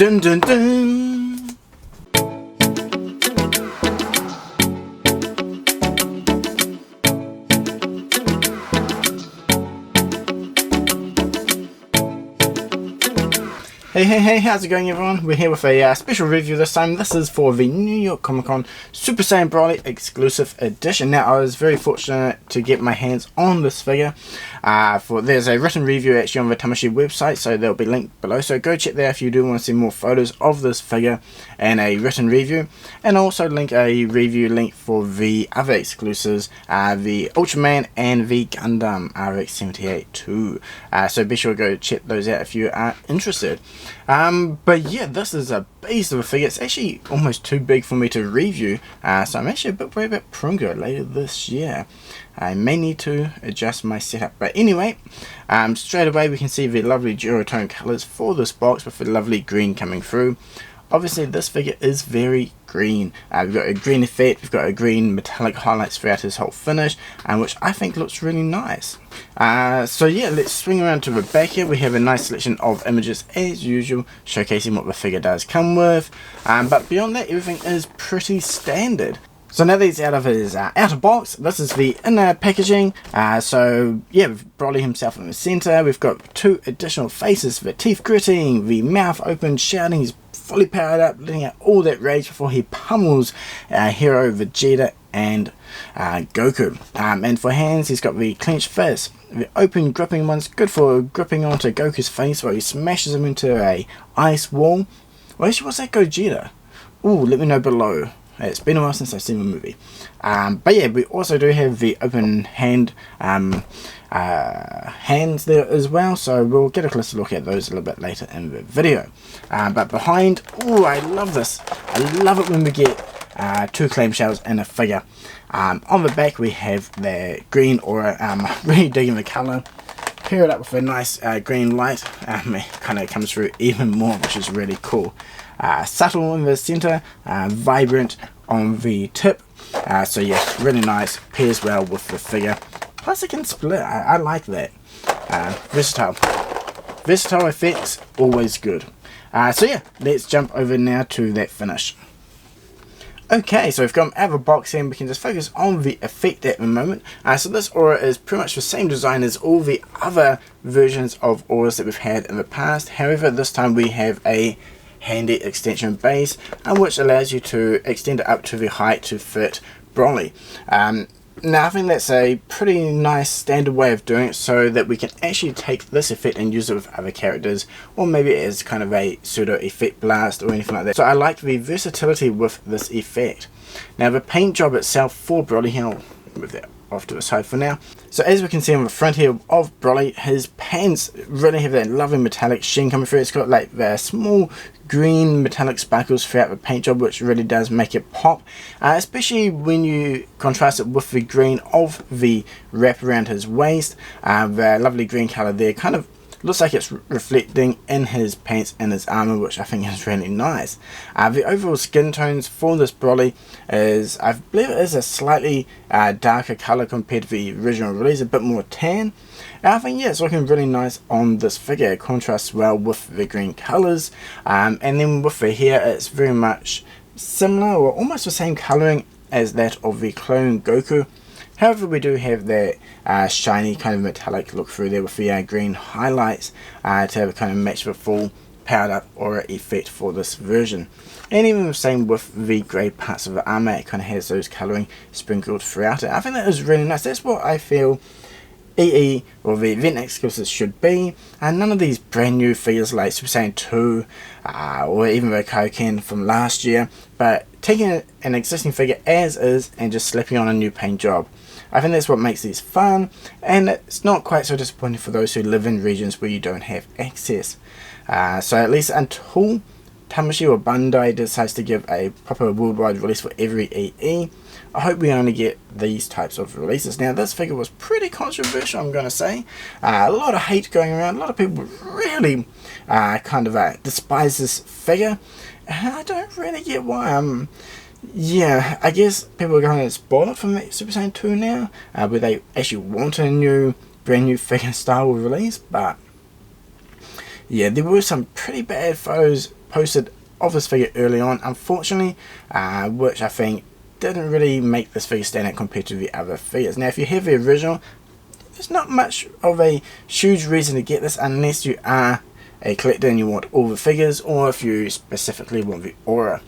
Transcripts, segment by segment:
Dun dun dun! Hey, how's it going everyone? We're here with a special review this time. This is for the New York Comic Con Super Saiyan Broly exclusive edition. Now, I was very fortunate to get my hands on this figure. There's a written review actually on the Tamashii website, so there'll be linked below. So go check there if you do want to see more photos of this figure and a written review. And I'll also link a review link for the other exclusives, the Ultraman and the Gundam RX-78 too. So be sure to go check those out if you are interested. But yeah, this is a beast of a figure. It's actually almost too big for me to review, so I'm actually a bit worried about Prungo later this year. I may need to adjust my setup, but anyway, straight away we can see the lovely duotone colours for this box with the lovely green coming through. Obviously this figure is very green. We've got a green effect, we've got a green metallic highlights throughout his whole finish, which I think looks really nice. So yeah, let's swing around to the back here. We have a nice selection of images as usual, showcasing what the figure does come with. But beyond that, everything is pretty standard. So now that he's out of his outer box, this is the inner packaging. So yeah, we've Broly himself in the centre. We've got two additional faces, the teeth gritting, the mouth open, shouting. He's fully powered up, letting out all that rage before he pummels Hero, Vegeta and Goku. And for hands, he's got the clenched fist. The open gripping one's good for gripping onto Goku's face while he smashes him into a ice wall. Well, actually, what's that Gogeta? Ooh, let me know below. It's been a while since I've seen the movie. But yeah, we also do have the open hand hands there as well, so we'll get a closer look at those a little bit later in the video. But behind, ooh, I love this. I love it when we get two clamshells in a figure. On the back we have the green aura. Really digging the colour. Pair it up with a nice green light. It kind of comes through even more, which is really cool. Subtle in the centre, vibrant on the tip. So yeah, really nice. Pairs well with the figure. Plus it can split. I like that. Versatile. Versatile effects, always good. So yeah, let's jump over now to that finish. Okay, so we've got out of the box here and we can just focus on the effect at the moment. So this aura is pretty much the same design as all the other versions of auras that we've had in the past. However, this time we have a handy extension base, which allows you to extend it up to the height to fit Broly. Now I think that's a pretty nice standard way of doing it, so that we can actually take this effect and use it with other characters, or maybe as kind of a pseudo effect blast or anything like that. So I like the versatility with this effect. Now the paint job itself for Broly here, I'll move that off to the side for now. So as we can see on the front here of Broly, his pants really have that lovely metallic sheen coming through. It's got like the small green metallic sparkles throughout the paint job, which really does make it pop, especially when you contrast it with the green of the wrap around his waist. The lovely green colour there kind of looks like it's reflecting in his pants and his armour, which I think is really nice. The overall skin tones for this Broly is, I believe it is a slightly darker colour compared to the original release, a bit more tan. I think yeah, it's looking really nice on this figure. It contrasts well with the green colours, and then with the hair it's very much similar or almost the same colouring as that of the clone Goku. However, we do have that shiny kind of metallic look through there with the green highlights to have it kind of match the full powered up aura effect for this version. And even the same with the grey parts of the armour, it kind of has those colouring sprinkled throughout it. I think that is really nice. That's what I feel EE or the event exclusives should be, and none of these brand new figures like Super Saiyan 2 or even the Kaioken from last year, but taking an existing figure as is and just slapping on a new paint job. I think that's what makes these fun, and it's not quite so disappointing for those who live in regions where you don't have access. So at least until Tamashii or Bandai decides to give a proper worldwide release for every EE, I hope we only get these types of releases. Now this figure was pretty controversial, I'm going to say. A lot of hate going around, a lot of people really kind of despise this figure. I don't really get why. Yeah, I guess people are going to spoil it from Super Saiyan 2 now, where they actually want a brand new figure style release, but yeah, there were some pretty bad photos posted of this figure early on, unfortunately, which I think didn't really make this figure stand out compared to the other figures. Now if you have the original, there's not much of a huge reason to get this unless you are a collector and you want all the figures, or if you specifically want the aura.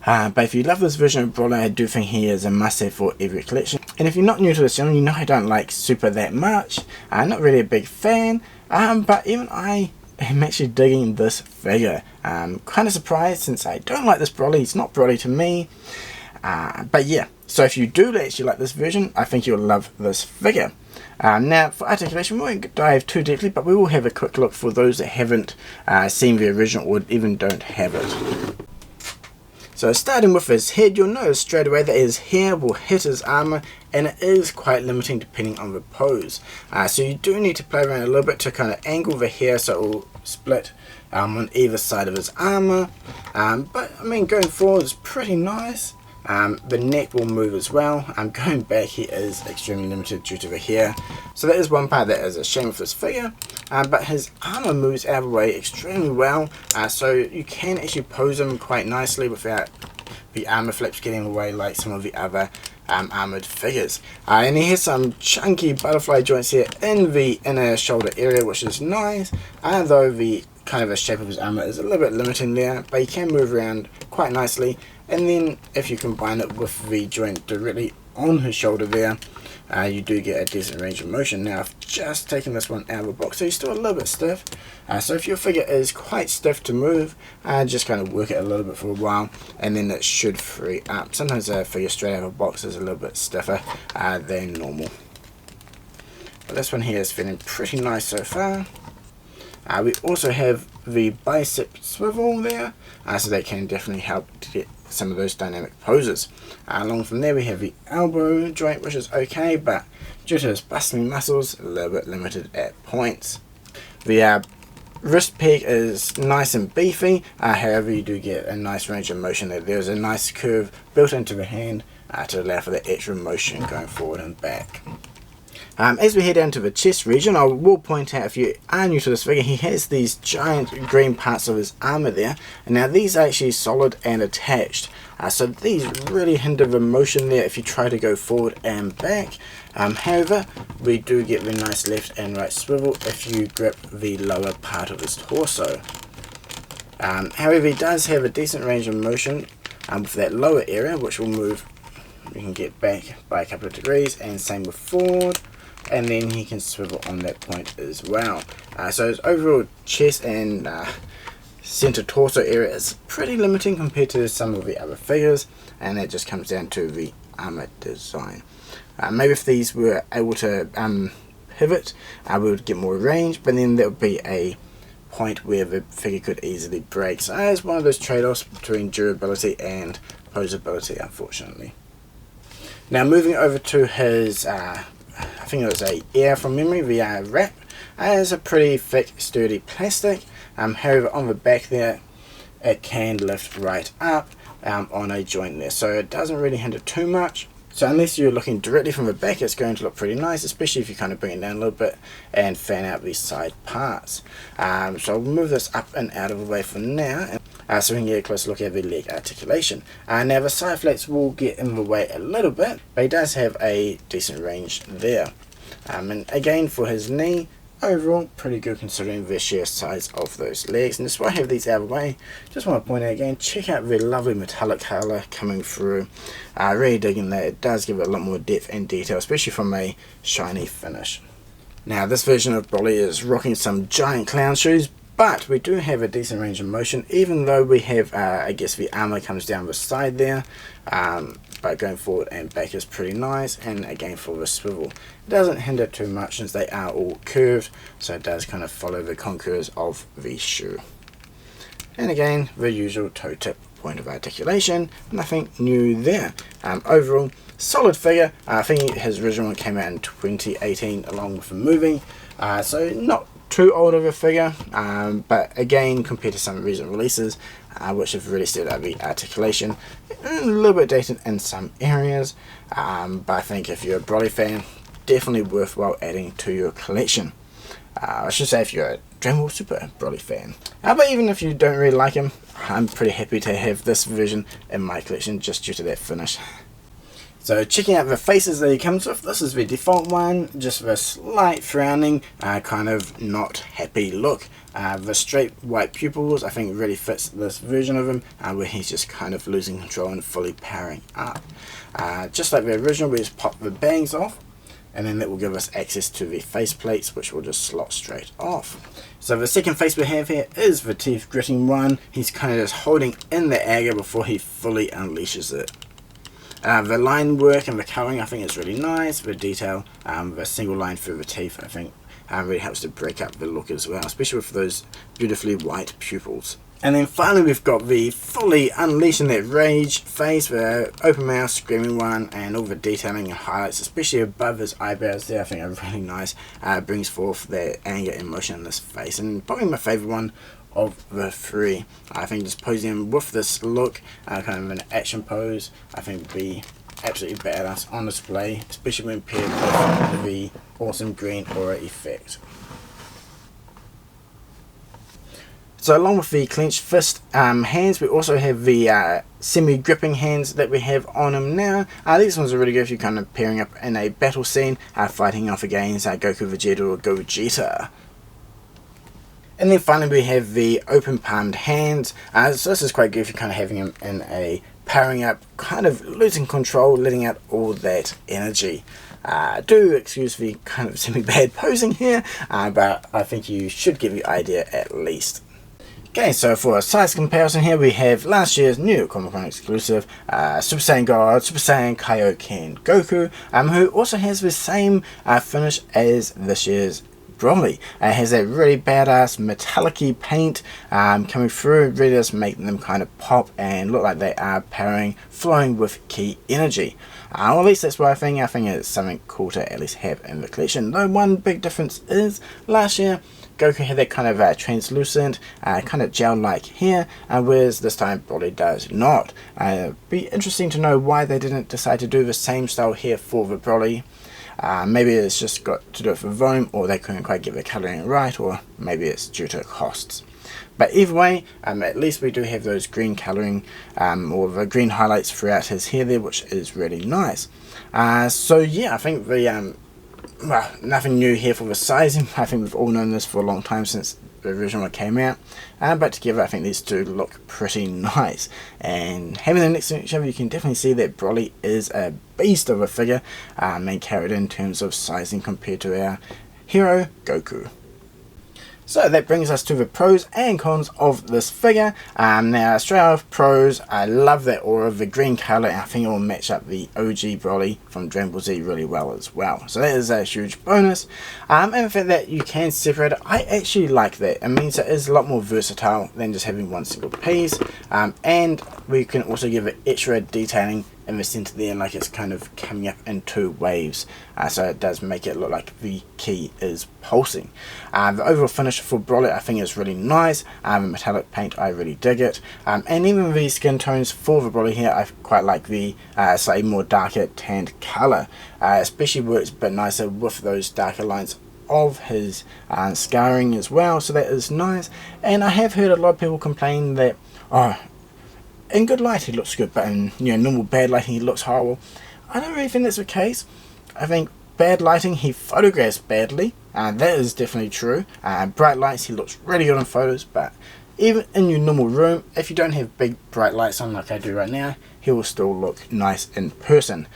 But if you love this version of Broly, I do think he is a must-have for every collection. And if you're not new to this channel, you know I don't like Super that much. I'm not really a big fan, but even I am actually digging this figure. Kind of surprised since I don't like this Broly. It's not Broly to me. But yeah, so if you do actually like this version, I think you'll love this figure. Now for articulation, we won't dive too deeply, but we will have a quick look for those that haven't seen the original or even don't have it. So starting with his head, you'll notice straight away that his hair will hit his armor, and it is quite limiting depending on the pose. So you do need to play around a little bit to kind of angle the hair so it will split on either side of his armor. But I mean, going forward is pretty nice. The neck will move as well. Going back, he is extremely limited due to the hair. So that is one part that is a shame with this figure. But his armor moves out of the way extremely well. So you can actually pose him quite nicely without the armor flaps getting in the way like some of the other armored figures. And he has some chunky butterfly joints here in the inner shoulder area, which is nice. Though the kind of the shape of his armor is a little bit limiting there, but he can move around quite nicely. And then if you combine it with the joint directly on his shoulder there, you do get a decent range of motion. Now I've just taken this one out of the box, so he's still a little bit stiff. So if your figure is quite stiff to move, just kind of work it a little bit for a while, and then it should free up. Sometimes a figure straight out of the box is a little bit stiffer than normal. But this one here is feeling pretty nice so far. We also have the bicep swivel there, so that can definitely help to get some of those dynamic poses. Along from there we have the elbow joint, which is okay, but due to his bustling muscles, a little bit limited at points. The wrist peg is nice and beefy, however you do get a nice range of motion there. There's a nice curve built into the hand to allow for that extra motion going forward and back. As we head down to the chest region, I will point out, if you are new to this figure, he has these giant green parts of his armor there. And now these are actually solid and attached. So these really hinder the motion there if you try to go forward and back. However, we do get the nice left and right swivel if you grip the lower part of his torso. However, he does have a decent range of motion with that lower area, which will move. You can get back by a couple of degrees, and same with forward. And then he can swivel on that point as well. So his overall chest and center torso area is pretty limiting compared to some of the other figures, and that just comes down to the armor design. Maybe if these were able to pivot, we would get more range, but then there would be a point where the figure could easily break. So it's one of those trade-offs between durability and posability, unfortunately. Now moving over to his I think it was a ear from memory, the wrap. It's a pretty thick, sturdy plastic. However, on the back there, it can lift right up on a joint there, so it doesn't really hinder too much. So unless you're looking directly from the back, it's going to look pretty nice, especially if you kind of bring it down a little bit and fan out these side parts. So I'll move this up and out of the way for now. So we can get a closer look at the leg articulation. Now the side flaps will get in the way a little bit, but he does have a decent range there. And again for his knee, overall pretty good considering the sheer size of those legs. And just while I have these out of the way, just want to point out again, check out the lovely metallic colour coming through. Really digging that. It does give it a lot more depth and detail, especially from a shiny finish. Now this version of Broly is rocking some giant clown shoes, but we do have a decent range of motion, even though we have, I guess the armor comes down the side there, but going forward and back is pretty nice. And again for the swivel, it doesn't hinder too much since they are all curved, so it does kind of follow the contours of the shoe. And again, the usual toe tip point of articulation, nothing new there. Overall, solid figure. I think his original one came out in 2018 along with the movie, so not too old of a figure, but again compared to some recent releases which have really stood out the articulation, a little bit dated in some areas, but I think if you're a Broly fan, definitely worthwhile adding to your collection. I should say if you're Dragon Ball Super Broly fan. But even if you don't really like him, I'm pretty happy to have this version in my collection just due to that finish. So checking out the faces that he comes with, this is the default one, just the slight frowning, kind of not happy look. The straight white pupils I think really fits this version of him, where he's just kind of losing control and fully powering up. Just like the original, we just pop the bangs off, and then that will give us access to the face plates, which will just slot straight off. So the second face we have here is the teeth gritting one. He's kind of just holding in the anger before he fully unleashes it. The line work and the colouring I think is really nice. The detail, the single line through the teeth I think really helps to break up the look as well, especially with those beautifully white pupils. And then finally we've got the fully unleashing that rage face, the open mouth screaming one, and all the detailing and highlights, especially above his eyebrows there, I think are really nice. Brings forth that anger and emotion in this face, and probably my favourite one of the three. I think just posing him with this look, kind of an action pose, I think would be absolutely badass on display, especially when paired with the awesome green aura effect. So along with the clenched fist hands, we also have the semi-gripping hands that we have on him now. These ones are really good if you're kind of pairing up in a battle scene, fighting off against Goku, Vegeta or Gogeta. And then finally we have the open palmed hands. So this is quite good if you're kind of having him in a powering up, kind of losing control, letting out all that energy. Do excuse the kind of semi-bad posing here, but I think you should give the idea at least. Okay, so for a size comparison here, we have last year's new Comic-Con exclusive Super Saiyan God, Super Saiyan Kaioken Goku, who also has the same finish as this year's Broly. Has that really badass metallic-y paint coming through. It really does make them kind of pop and look like they are powering, flowing with ki energy. Or at least that's what I think. I think it's something cool to at least have in the collection. Though one big difference is last year Goku had that kind of translucent, kind of gel-like hair, whereas this time Broly does not. Be interesting to know why they didn't decide to do the same style hair for the Broly. Maybe it's just got to do it for volume, or they couldn't quite get the colouring right, or maybe it's due to costs. But either way, at least we do have those green colouring, or the green highlights throughout his hair there, which is really nice. So yeah, I think the well, nothing new here for the sizing. I think we've all known this for a long time since the original one came out, but together I think these two look pretty nice, and having them next to each other you can definitely see that Broly is a beast of a figure, and carried in terms of sizing compared to our hero Goku. So that brings us to the pros and cons of this figure. Now straight off pros, I love that aura of the green colour, and I think it will match up the OG Broly from Dragon Ball Z really well as well. So that is a huge bonus. And the fact that you can separate it, I actually like that. It means it is a lot more versatile than just having one single piece. And we can also give it extra detailing in the center there, like it's kind of coming up in two waves, so it does make it look like the ki is pulsing. The overall finish for Broly I think is really nice. The metallic paint, I really dig it, and even the skin tones for the Broly here, I quite like the slightly more darker tanned colour, especially works a bit nicer with those darker lines of his scarring as well, so that is nice. And I have heard a lot of people complain that, oh, in good light he looks good, but in normal bad lighting he looks horrible. I don't really think that's the case. I think bad lighting he photographs badly, and that is definitely true. Bright lights he looks really good on photos, but even in your normal room, if you don't have big bright lights on like I do right now, he will still look nice in person.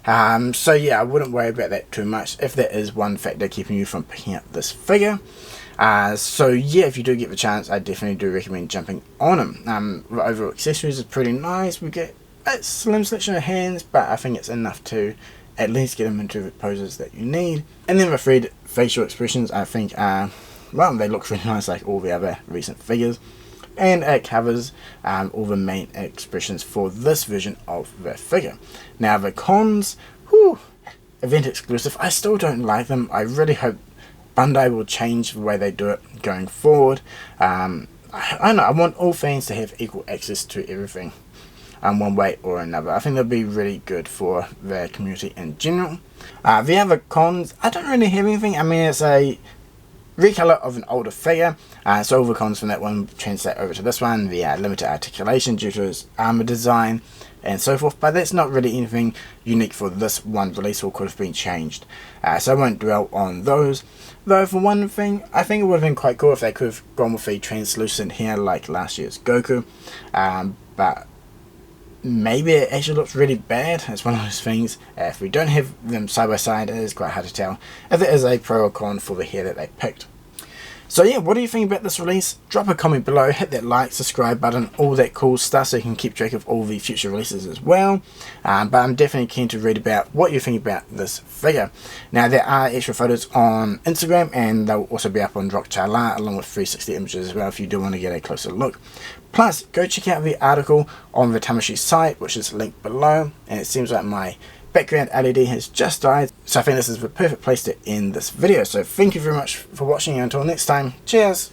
So yeah, I wouldn't worry about that too much if that is one factor keeping you from picking up this figure. So yeah, if you do get the chance, I definitely do recommend jumping on him. The overall accessories is pretty nice. We get a slim selection of hands, but I think it's enough to at least get him into the poses that you need. And then the three facial expressions, I think well, they look really nice like all the other recent figures. And it covers all the main expressions for this version of the figure. Now the cons, event exclusive, I still don't like them. I really hope Bandai will change the way they do it going forward. I don't know, I want all fans to have equal access to everything one way or another. I think that'll be really good for the community in general. The other cons, I don't really have anything. I mean, it's a recolor of an older figure. So all the comments from that one translate over to this one. The limited articulation due to his armor design and so forth, but that's not really anything unique for this one release or could have been changed. So I won't dwell on those. Though for one thing, I think it would have been quite cool if they could have gone with a translucent hair like last year's Goku. But maybe it actually looks really bad. It's one of those things. If we don't have them side by side, it is quite hard to tell if it is a pro or con for the hair that they picked. So yeah, what do you think about this release? Drop a comment below, hit that like, subscribe button, all that cool stuff so you can keep track of all the future releases as well. But I'm definitely keen to read about what you think about this figure. Now there are extra photos on Instagram and they'll also be up on Rockchala along with 360 images as well if you do want to get a closer look. Plus, go check out the article on the Tamashii site, which is linked below, and it seems like my background LED has just died, so I think this is the perfect place to end this video. So thank you very much for watching, and until next time, cheers!